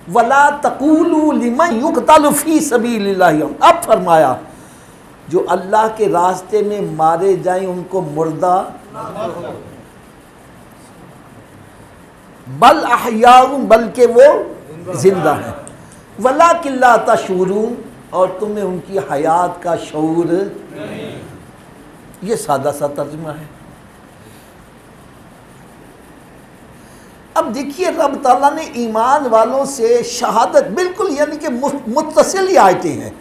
وَلَا تَقُولُوا لِمَنْ يُقْتَلُ فِي سَبِيلِ اللَّهِ، اب فرمایا جو اللہ کے راستے میں مارے جائیں ان کو مردہ بل احیاء، بلکہ وہ زندہ ہیں، وَلَٰكِن لَا تَشْعُرُونَ، اور تمہیں ان کی حیات کا شعور، یہ سادہ سا ترجمہ ہے۔ اب دیکھیے رب تعالیٰ نے ایمان والوں سے شہادت بالکل یعنی کہ متصل ہی آیتیں ہیں،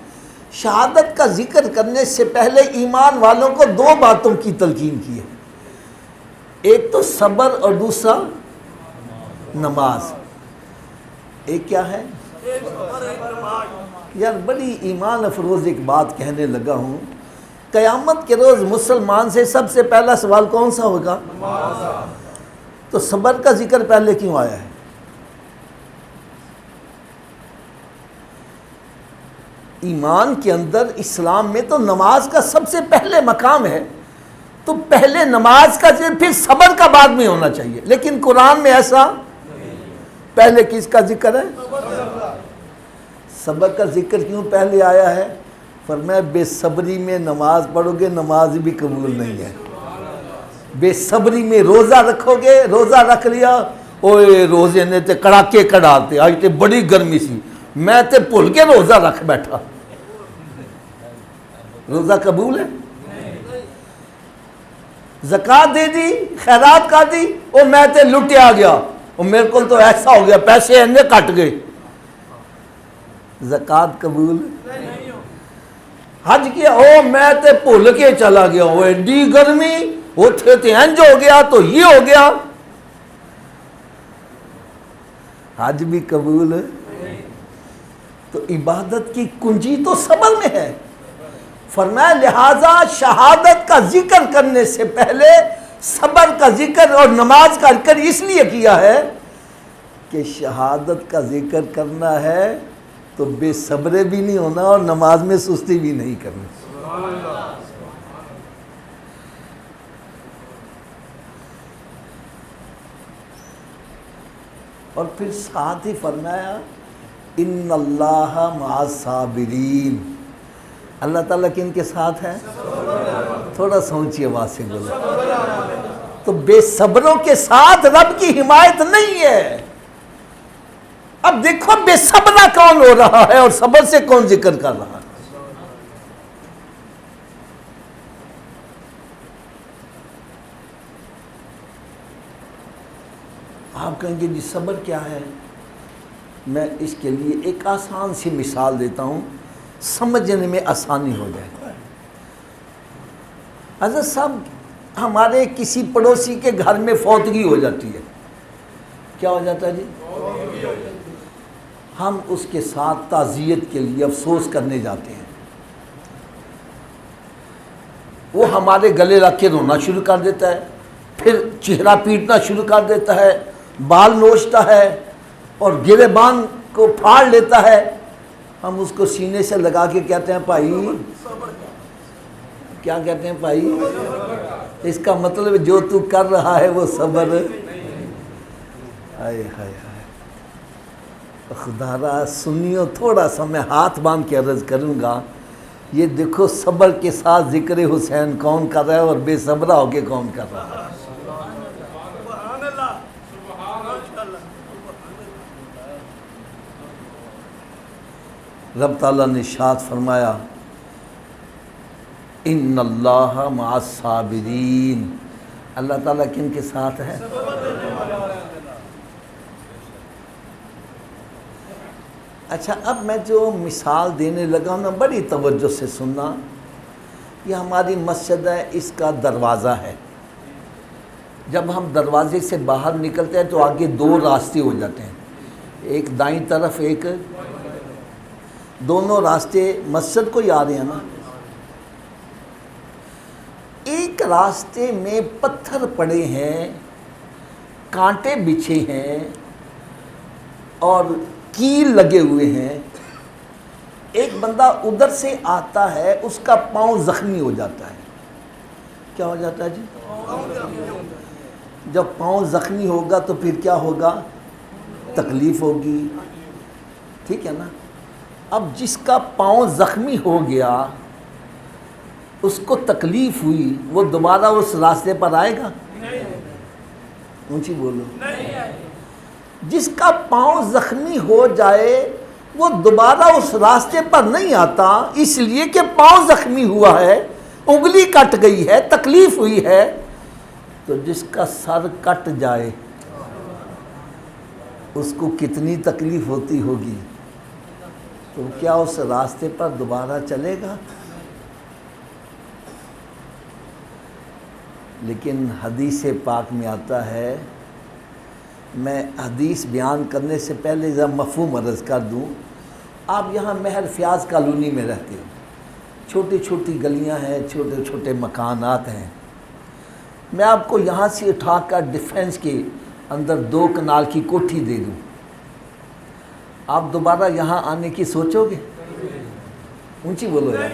شہادت کا ذکر کرنے سے پہلے ایمان والوں کو دو باتوں کی تلقین کی ہے، ایک تو صبر اور دوسرا نماز۔ ایک کیا ہے یار، بڑی ایمان افروز ایک بات کہنے لگا ہوں، قیامت کے روز مسلمان سے سب سے پہلا سوال کون سا ہوگا؟ تو صبر کا ذکر پہلے کیوں آیا ہے؟ ایمان کے اندر اسلام میں تو نماز کا سب سے پہلے مقام ہے، تو پہلے نماز کا ذکر پھر صبر کا بعد میں ہونا چاہیے، لیکن قرآن میں ایسا پہلے کس کا ذکر ہے؟ صبر کا ذکر کیوں پہلے آیا ہے؟ فرمایا بے صبری میں نماز پڑھو گے نماز بھی قبول نہیں ہے، بے صبری میں روزہ رکھو گے، روزہ رکھ لیا، اوے روزے نے تے کڑاکے کڑاتے، آج تے بڑی گرمی سی، میں تے بھول کے روزہ رکھ بیٹھا، روزہ قبول ہے؟ زکوٰۃ دے دی، خیرات کا دی، او میں تے لٹیا گیا، اور میرے کو تو ایسا ہو گیا پیسے انہیں کٹ گئے، زکوٰۃ قبول؟ حج کیا، او میں تے بھول کے چلا گیا، وہ ایڈی گرمی، وہ تھے انج ہو گیا تو یہ ہو گیا، حج بھی قبول؟ تو عبادت کی کنجی تو صبر میں ہے۔ فرمایا لہذا شہادت کا ذکر کرنے سے پہلے صبر کا ذکر اور نماز کا ذکر اس لیے کیا ہے کہ شہادت کا ذکر کرنا ہے تو بے صبرے بھی نہیں ہونا اور نماز میں سستی بھی نہیں کرنی۔ اور پھر ساتھ ہی فرمایا ان اللہ مع الصابرین، اللہ تعالیٰ کن کے ساتھ ہے؟ تھوڑا سوچیے آواز سے بولو، تو بے صبروں کے ساتھ رب کی حمایت نہیں ہے۔ اب دیکھو بے صبرہ کون ہو رہا ہے اور صبر سے کون ذکر کر رہا ہے۔ آپ کہیں گے جی صبر کیا ہے؟ میں اس کے لیے ایک آسان سی مثال دیتا ہوں، سمجھنے میں آسانی ہو جائے۔ حضرت صاحب ہمارے کسی پڑوسی کے گھر میں فوتگی ہو جاتی ہے، کیا ہو جاتا ہے جی؟ ہم اس کے ساتھ تعزیت کے لیے افسوس کرنے جاتے ہیں، وہ ہمارے گلے رکھ کے رونا شروع کر دیتا ہے، پھر چہرہ پیٹنا شروع کر دیتا ہے، بال نوچتا ہے اور گریبان کو پھاڑ لیتا ہے۔ ہم اس کو سینے سے لگا کے کہتے ہیں بھائی، کیا کہتے ہیں بھائی؟ اس کا مطلب جو تو کر رہا ہے وہ صبر۔ ہائے ہائے ہائے، خدا را سنیو، تھوڑا سا میں ہاتھ باندھ کے عرض کروں گا، یہ دیکھو صبر کے ساتھ ذکر حسین کون کر رہا ہے اور بے صبرہ ہو کے کون کر رہا ہے۔ رب تعالیٰ نے ارشاد فرمایا ان اللہ مع الصابرین، اللہ تعالیٰ کن کے ساتھ ہے؟ اچھا اب میں جو مثال دینے لگا ہوں نا، بڑی توجہ سے سننا، یہ ہماری مسجد ہے، اس کا دروازہ ہے، جب ہم دروازے سے باہر نکلتے ہیں تو آگے دو راستے ہو جاتے ہیں، ایک دائیں طرف ایک، دونوں راستے مسجد کو ہی آ رہے ہیں نا۔ ایک راستے میں پتھر پڑے ہیں، کانٹے بچھے ہیں اور کیل لگے ہوئے ہیں، ایک بندہ ادھر سے آتا ہے، اس کا پاؤں زخمی ہو جاتا ہے، کیا ہو جاتا ہے جی؟ جب پاؤں زخمی ہوگا تو پھر کیا ہوگا؟ تکلیف ہوگی، ٹھیک ہے نا. اب جس کا پاؤں زخمی ہو گیا، اس کو تکلیف ہوئی، وہ دوبارہ اس راستے پر آئے گا؟ اونچی بولو. جس کا پاؤں زخمی ہو جائے وہ دوبارہ اس راستے پر نہیں آتا، اس لیے کہ پاؤں زخمی ہوا ہے، انگلی کٹ گئی ہے، تکلیف ہوئی ہے. تو جس کا سر کٹ جائے اس کو کتنی تکلیف ہوتی ہوگی، تو کیا اس راستے پر دوبارہ چلے گا؟ لیکن حدیث پاک میں آتا ہے، میں حدیث بیان کرنے سے پہلے ذرا مفہوم عرض کر دوں. آپ یہاں مہر فیاض کالونی میں رہتے ہو، چھوٹی چھوٹی گلیاں ہیں، چھوٹے چھوٹے مکانات ہیں. میں آپ کو یہاں سے اٹھا کر ڈیفینس کے اندر 2 کنال کی کوٹھی دے دوں، آپ دوبارہ یہاں آنے کی سوچو گے؟ اونچی بولو یار.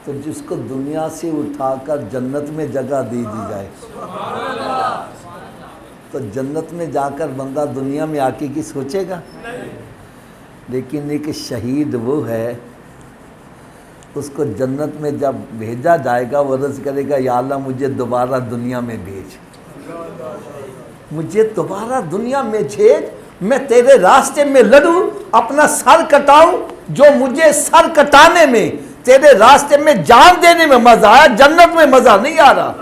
تو جس کو دنیا سے اٹھا کر جنت میں جگہ دے دی جائے، تو جنت میں جا کر بندہ دنیا میں آ کے کی سوچے گا؟ لیکن ایک شہید وہ ہے، اس کو جنت میں جب بھیجا جائے گا وہ عرض کرے گا، یا اللہ مجھے دوبارہ دنیا میں بھیج، مجھے دوبارہ دنیا میں بھیج، میں تیرے راستے میں لڑوں، اپنا سر کٹاؤں. جو مجھے سر کٹانے میں، تیرے راستے میں جان دینے میں مزہ آیا، جنت میں مزہ نہیں آ رہا.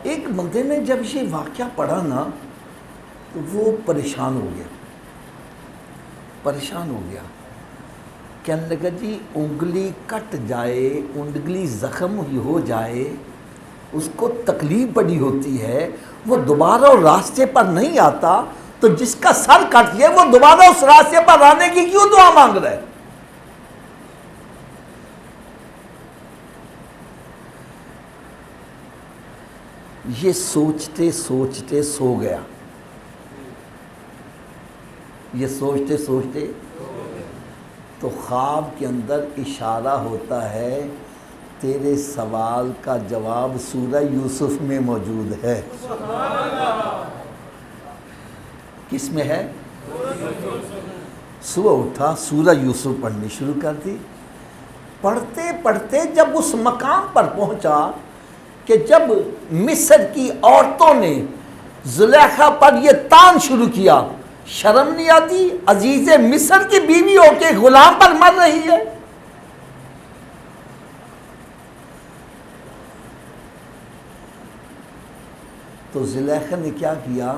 ایک بندے نے جب یہ واقعہ پڑھا نا تو وہ پریشان ہو گیا. کہنے لگا جی انگلی کٹ جائے، انگلی زخم ہو جائے، اس کو تکلیف بڑی ہوتی ہے، وہ دوبارہ راستے پر نہیں آتا، تو جس کا سر کٹ گیا وہ دوبارہ اس راستے پر آنے کی کیوں دعا مانگ رہا ہے؟ یہ سوچتے سوچتے سو گیا. یہ سوچتے سوچتے تو خواب کے اندر اشارہ ہوتا ہے، تیرے سوال کا جواب سورہ یوسف میں موجود ہے. کس میں ہے؟ صبح اٹھا، سورہ یوسف پڑھنی شروع کر دی. پڑھتے پڑھتے جب اس مقام پر پہنچا کہ جب مصر کی عورتوں نے زلیخا پر یہ تان شروع کیا، شرم نہیں آتی؟ عزیز مصر کی بیوی ہو کے غلام پر مر رہی ہے. تو زلیخا نے کیا کیا؟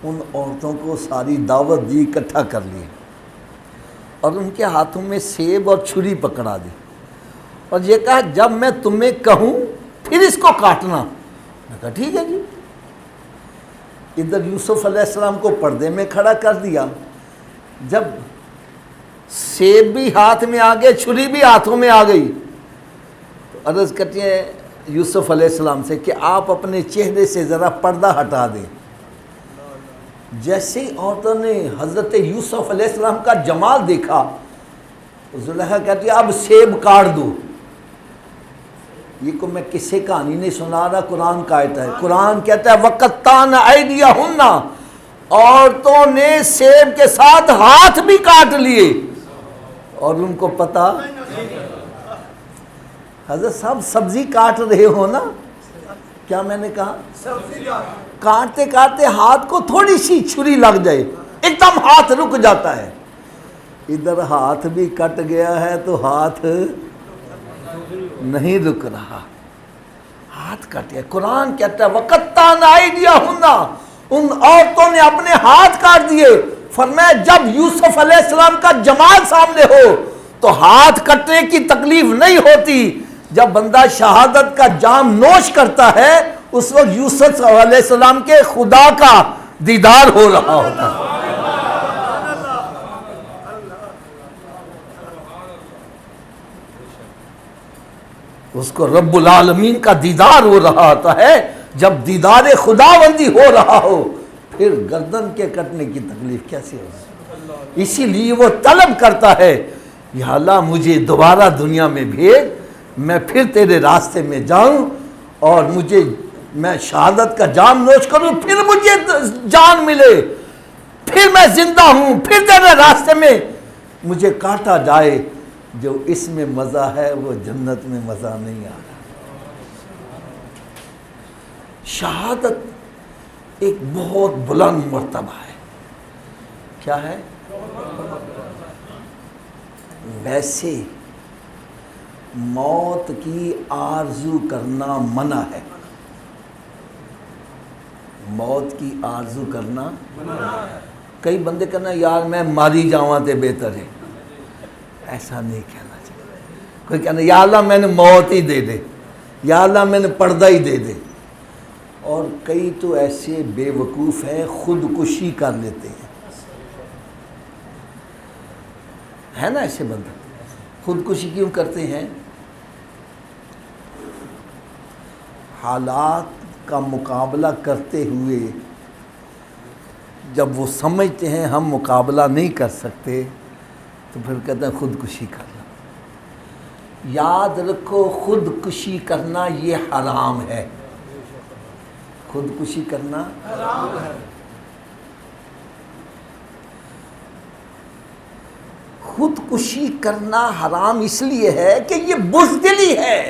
ان عورتوں کو ساری دعوت دی، اکٹھا کر لی اور ان کے ہاتھوں میں سیب اور چھری پکڑا دی اور یہ کہا، جب میں تمہیں کہوں پھر اس کو کاٹنا. میں کہا ٹھیک ہے جی. ادھر یوسف علیہ السلام کو پردے میں کھڑا کر دیا. جب سیب بھی ہاتھ میں آ گئے، چھری بھی ہاتھوں میں آ گئی، تو عرض کرتی ہیں یوسف علیہ السلام سے کہ آپ اپنے چہرے سے ذرا پردہ ہٹا دیں. جیسے ہی عورتوں نے حضرت یوسف علیہ السلام کا جمال دیکھا، زلیخا کہتی ہے اب سیب کاٹ دو. یہ کو میں کسے کہانی نہیں سنا رہا، قرآن کا آیت ہے. قرآن کہتا ہے وَقَطَّعْنَ أَيْدِيَهُنَّ، عورتوں نے سیب کے ساتھ ہاتھ بھی کاٹ لیے. اور ان کو پتا، حضرت صاحب سبزی کاٹ رہے ہو نا، کیا میں نے کہا؟ کاٹتے کاٹتے ہاتھ کو تھوڑی سی چھری لگ جائے، ایک دم ہاتھ رک جاتا ہے. ادھر ہاتھ بھی کٹ گیا ہے تو ہاتھ نہیں رک رہا، ہاتھ کٹ گیا. قرآن کہتا ہے وَقَطَّعْنَ أَيْدِيَهُنَّ، ان عورتوں نے اپنے ہاتھ کاٹ دیے. فرمایا جب یوسف علیہ السلام کا جمال سامنے ہو تو ہاتھ کٹنے کی تکلیف نہیں ہوتی. جب بندہ شہادت کا جام نوش کرتا ہے اس وقت یوسف علیہ السلام کے خدا کا دیدار ہو رہا ہوتا ہے. اس کو رب العالمین کا دیدار ہو رہا ہوتا ہے. جب دیدار خداوندی ہو رہا ہو پھر گردن کے کٹنے کی تکلیف کیسے ہوگی؟ اسی لیے وہ طلب کرتا ہے، یا اللہ مجھے دوبارہ دنیا میں بھیج، میں پھر تیرے راستے میں جاؤں اور مجھے میں شہادت کا جام نوش کروں، پھر مجھے جان ملے، پھر میں زندہ ہوں، پھر تیرے راستے میں مجھے کاٹا جائے۔ جو اس میں مزہ ہے وہ جنت میں مزہ نہیں آ رہا۔ شہادت ایک بہت بلند مرتبہ ہے۔ کیا ہے؟ ویسے موت کی آرزو کرنا منع ہے، موت کی آرزو کرنا کئی بندے کہنا یار میں ماری جاواں تے بہتر ہے، ایسا نہیں کہنا چاہیے۔ کوئی کہنا یا اللہ میں نے موت ہی دے دے، یا اللہ میں نے پردہ ہی دے دے۔ اور کئی تو ایسے بے وقوف ہیں خودکشی کر لیتے ہیں، ہے نا ایسے بندے؟ خودکشی کیوں کرتے ہیں؟ حالات کا مقابلہ کرتے ہوئے جب وہ سمجھتے ہیں ہم مقابلہ نہیں کر سکتے تو پھر کہتے ہیں خودکشی کر لو۔ یاد رکھو خودکشی کرنا یہ حرام ہے، خودکشی کرنا حرام ہے۔ خودکشی کرنا حرام اس لیے ہے کہ یہ بزدلی ہے،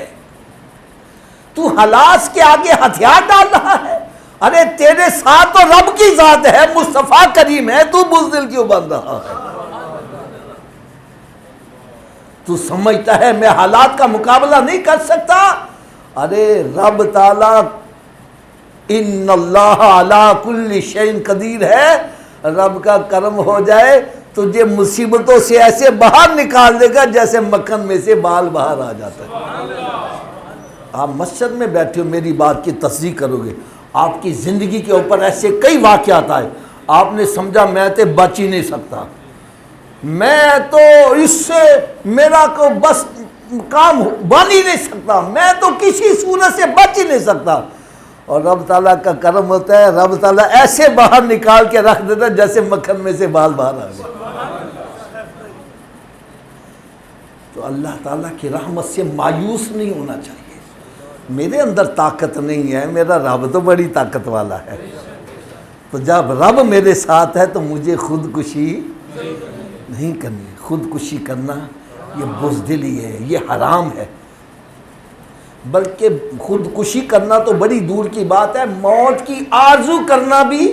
تو ہلاس کے آگے ہتھیار ڈال رہا ہے۔ ارے تیرے ساتھ تو رب کی ذات ہے، مصطفیٰ کریم ہے، تو بزدل کیوں بن رہا ہے؟ تو سمجھتا ہے میں حالات کا مقابلہ نہیں کر سکتا، ارے رب تعالیٰ ان اللہ علی کل شیء قدیر ہے، رب کا کرم ہو جائے تجھے مصیبتوں سے ایسے باہر نکال دے گا جیسے مکھن میں سے بال باہر آ جاتا ہے۔ آپ مسجد میں بیٹھے ہو، میری بات کی تصدیق کرو گے، آپ کی زندگی کے اوپر ایسے کئی واقعات آئے، آپ نے سمجھا میں تو بچ ہی نہیں سکتا، میں تو اس سے میرا کو بس کام بن ہی نہیں سکتا، میں تو کسی صورت سے بچ ہی نہیں سکتا، اور رب تعالیٰ کا کرم ہوتا ہے، رب تعالیٰ ایسے باہر نکال کے رکھ دیتا ہے جیسے مکھن میں سے بال باہر آ گئے۔ تو اللہ تعالیٰ کی رحمت سے مایوس نہیں ہونا چاہیے۔ میرے اندر طاقت نہیں ہے، میرا رب تو بڑی طاقت والا ہے، تو جب رب میرے ساتھ ہے تو مجھے خودکشی نہیں کرنی۔ خودکشی کرنا یہ بزدلی ہے، یہ حرام ہے، بلکہ خودکشی کرنا تو بڑی دور کی بات ہے، موت کی آرزو کرنا بھی،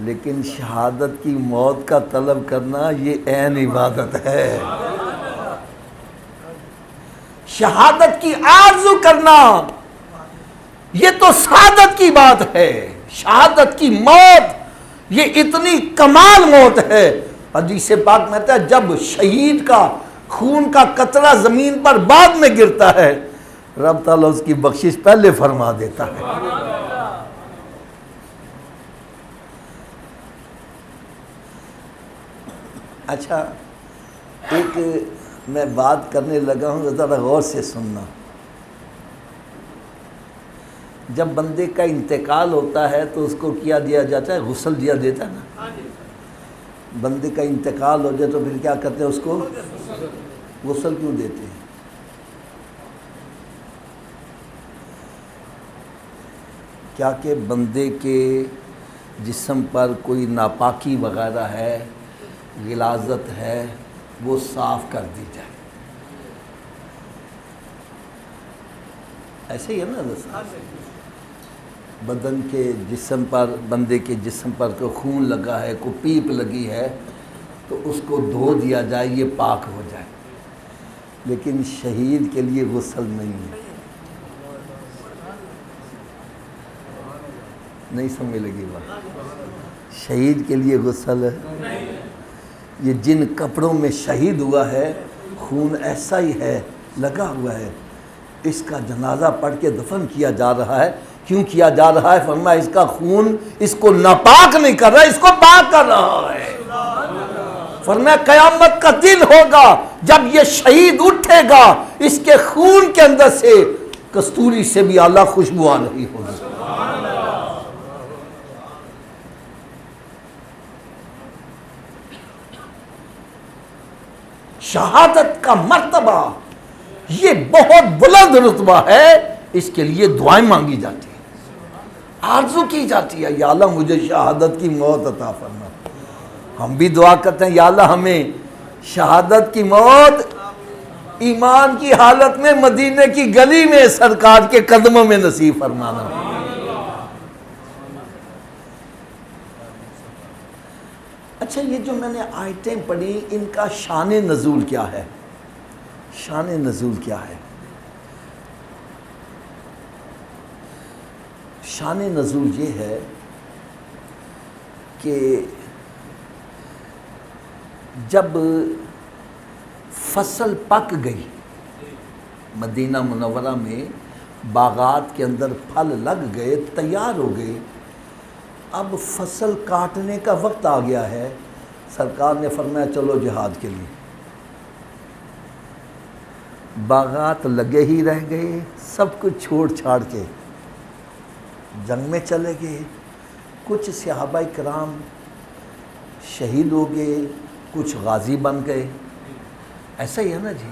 لیکن شہادت کی موت کا طلب کرنا یہ عین عبادت ہے۔ شہادت کی آرزو کرنا یہ تو سعادت کی بات ہے۔ شہادت کی موت یہ اتنی کمال موت ہے، حدیث پاک میں کہتا ہے جب شہید کا خون کا قطرہ زمین پر بعد میں گرتا ہے، رب تعالیٰ اس کی بخشش پہلے فرما دیتا ہے۔ اچھا، ایک میں بات کرنے لگا ہوں، ذرا غور سے سننا۔ جب بندے کا انتقال ہوتا ہے تو اس کو کیا دیا جاتا ہے؟ غسل دیا دیتا ہے نا۔ بندے کا انتقال ہو جائے تو پھر کیا کرتے ہیں؟ اس کو غسل کیوں دیتے ہیں؟ کیا کہ بندے کے جسم پر کوئی ناپاکی وغیرہ ہے، غلاظت ہے، وہ صاف کر دی جائے۔ ایسے ہی ہے نا، بدن کے جسم پر، بندے کے جسم پر کوئی خون لگا ہے، کوئی پیپ لگی ہے تو اس کو دھو دیا جائے، یہ پاک ہو جائے۔ لیکن شہید کے لیے غسل نہیں ہے۔ نہیں سمجھ لگی بات؟ شہید کے لیے غسل ہے، یہ جن کپڑوں میں شہید ہوا ہے خون ایسا ہی ہے، لگا ہوا ہے، اس کا جنازہ پڑھ کے دفن کیا جا رہا ہے۔ کیوں کیا جا رہا ہے؟ فرمایا اس کا خون اس کو ناپاک نہیں کر رہا، اس کو پاک کر رہا ہے۔ فرمایا قیامت کا دن ہوگا جب یہ شہید اٹھے گا، اس کے خون کے اندر سے کستوری سے بھی اعلیٰ خوشبو آ رہی ہوگی۔ شہادت کا مرتبہ یہ بہت بلند رتبہ ہے، اس کے لیے دعائیں مانگی جاتی ہیں، آرزو کی جاتی ہے، یا اللہ مجھے شہادت کی موت عطا فرما۔ ہم بھی دعا کرتے ہیں، یا اللہ ہمیں شہادت کی موت ایمان کی حالت میں مدینے کی گلی میں سرکار کے قدموں میں نصیب فرمانا۔ اچھا، یہ جو میں نے آیتیں پڑھی ان کا شان نزول کیا ہے؟ شان نزول کیا ہے؟ شان نزول یہ ہے کہ جب فصل پک گئی، مدینہ منورہ میں باغات کے اندر پھل لگ گئے، تیار ہو گئے، اب فصل کاٹنے کا وقت آ گیا ہے، سرکار نے فرمایا چلو جہاد کے لیے۔ باغات لگے ہی رہ گئے، سب کچھ چھوڑ چھاڑ کے جنگ میں چلے گئے۔ کچھ صحابہ کرام شہید ہو گئے، کچھ غازی بن گئے، ایسا ہی ہے نا جی۔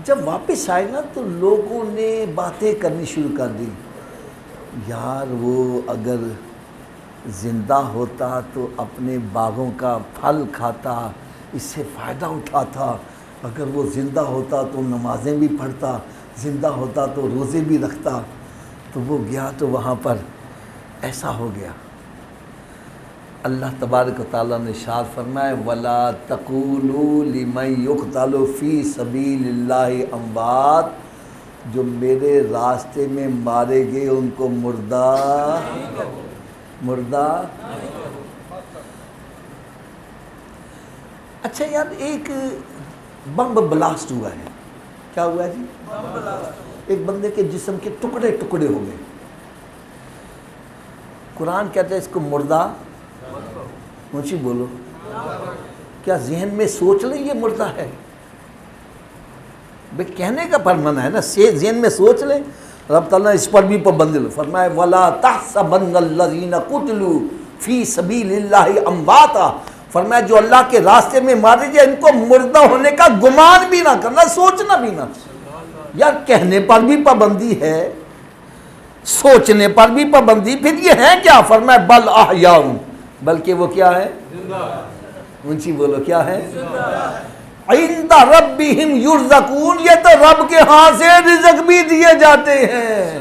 جب واپس آئے نا تو لوگوں نے باتیں کرنی شروع کر دی، یار وہ اگر زندہ ہوتا تو اپنے باغوں کا پھل کھاتا، اس سے فائدہ اٹھاتا، اگر وہ زندہ ہوتا تو نمازیں بھی پڑھتا، زندہ ہوتا تو روزے بھی رکھتا، تو وہ گیا تو وہاں پر ایسا ہو گیا۔ اللہ تبارک و تعالیٰ نے ارشاد فرمایا وَلَا تَقُولُوا لِمَن يُقْتَلُ فِي سَبِيلِ اللَّهِ أَمْوَاتٌ، جو میرے راستے میں مارے گئے ان کو مردہ اچھا یار، ایک بم بلاسٹ ہوا ہے، کیا ہوا ہے جی؟ ایک بندے کے جسم کے ٹکڑے ٹکڑے ہو گئے، قرآن کہتا ہے اس کو مردہ اونچی بولو، کیا ذہن میں سوچ لیں یہ مردہ ہے؟ بھئی کہنے کا فرمان ہے نا، ذہن میں سوچ لیں۔ رب تعالیٰ نے اس پر بھی پابندی لگائی، فرمایا وَلَا تَحْسَبَنَّ الَّذِينَ قُتِلُوا فِي سَبِيلِ اللَّهِ أَمْوَاتًا، فرمایا جو اللہ کے راستے میں مارے جائے ان کو مردہ ہونے کا گمان بھی نہ کرنا، سوچنا بھی نہ۔ یار کہنے پر بھی پابندی ہے، سوچنے پر بھی پابندی، پھر یہ ہے کیا؟ فرمایا بل احیاء، بلکہ وہ کیا ہے؟ اونچی بولو، کیا ہے؟ عند ربہم یرزقون، یہ تو رب کے ہاں سے رزق بھی دیے جاتے ہیں۔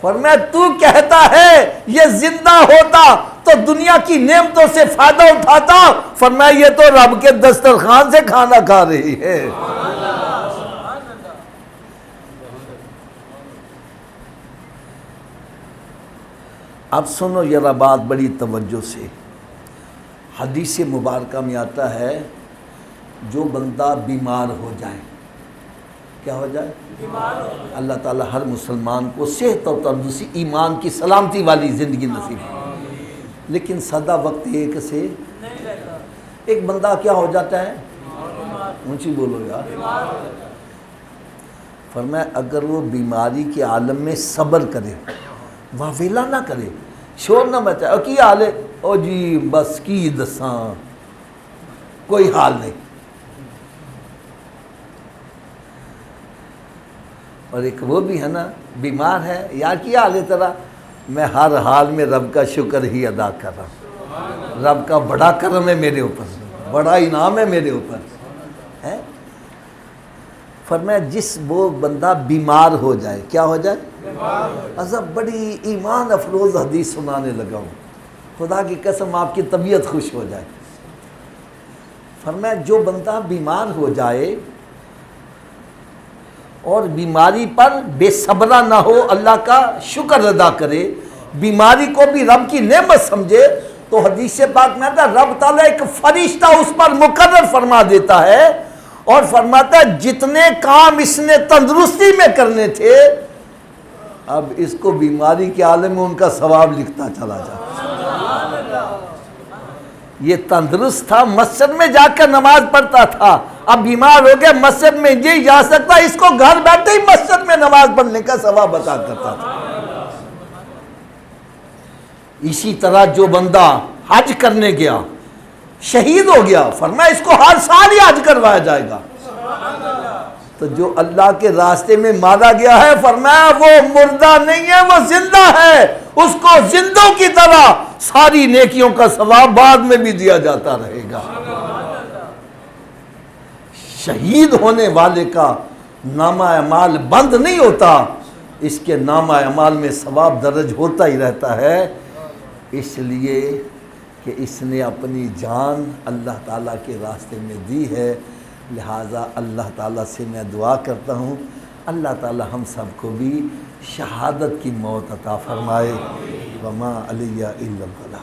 فرمایا تو کہتا ہے یہ زندہ ہوتا تو دنیا کی نعمتوں سے فائدہ اٹھاتا، فرمایا یہ تو رب کے دسترخوان سے کھانا کھا رہی ہے۔ اب سنو ذرا بات بڑی توجہ سے، حدیث مبارکہ میں آتا ہے جو بندہ بیمار ہو جائے، کیا ہو جائے؟ بیمار ہو جائے، اللہ تعالیٰ ہر مسلمان کو صحت اور تندرستی، ایمان کی سلامتی والی زندگی نصیب ہے، لیکن سدا وقت ایک سے نہیں رہتا۔ ایک بندہ کیا ہو جاتا ہے؟ اونچی بولو یار۔ فرمایا اگر وہ بیماری کے عالم میں صبر کرے، واویلا نہ کرے، شور نہ مچائے، کی حال ہے؟ او جی بس کی دساں، کوئی حال نہیں۔ اور ایک وہ بھی ہے نا، بیمار ہے، یار کیا حال ہے تیرا؟ میں ہر حال میں رب کا شکر ہی ادا کر رہا ہوں، رب کا بڑا کرم ہے میرے اوپر، بڑا انعام ہے میرے اوپر ہے۔ فرمایا جس وہ بندہ بیمار ہو جائے، کیا ہو جائے؟ عذاب، بڑی ایمان افروز حدیث سنانے لگا ہوں، خدا کی قسم آپ کی طبیعت خوش ہو جائے۔ فرمایا جو بندہ بیمار ہو جائے اور بیماری پر بے صبرا نہ ہو، اللہ کا شکر ادا کرے، بیماری کو بھی رب کی نعمت سمجھے، تو حدیث پاک میں آتا ہے رب تعالیٰ ایک فرشتہ اس پر مقرر فرما دیتا ہے اور فرماتا ہے جتنے کام اس نے تندرستی میں کرنے تھے اب اس کو بیماری کے عالم میں ان کا ثواب لکھتا چلا جا۔ یہ تندرست تھا، مسجد میں جا کر نماز پڑھتا تھا، اب بیمار ہو گیا، مسجد میں نہیں جا سکتا، اس کو گھر بیٹھے ہی مسجد میں نماز پڑھنے کا ثواب عطا کرتا تھا۔ اسی طرح جو بندہ حج کرنے گیا، شہید ہو گیا، فرمایا اس کو ہر سال ہی حج کروایا جائے گا۔ تو تو جو اللہ کے راستے میں مارا گیا ہے فرمایا وہ مردہ نہیں ہے، وہ زندہ ہے، اس کو زندوں کی طرح ساری نیکیوں کا ثواب بعد میں بھی دیا جاتا رہے گا۔ شہید ہونے والے کا نامہ اعمال بند نہیں ہوتا، اس کے نامہ اعمال میں ثواب درج ہوتا ہی رہتا ہے، اس لیے کہ اس نے اپنی جان اللہ تعالیٰ کے راستے میں دی ہے۔ لہٰذا اللہ تعالیٰ سے میں دعا کرتا ہوں اللہ تعالیٰ ہم سب کو بھی شہادت کی موت عطا فرمائے۔ وما علیہ الا البلاغ۔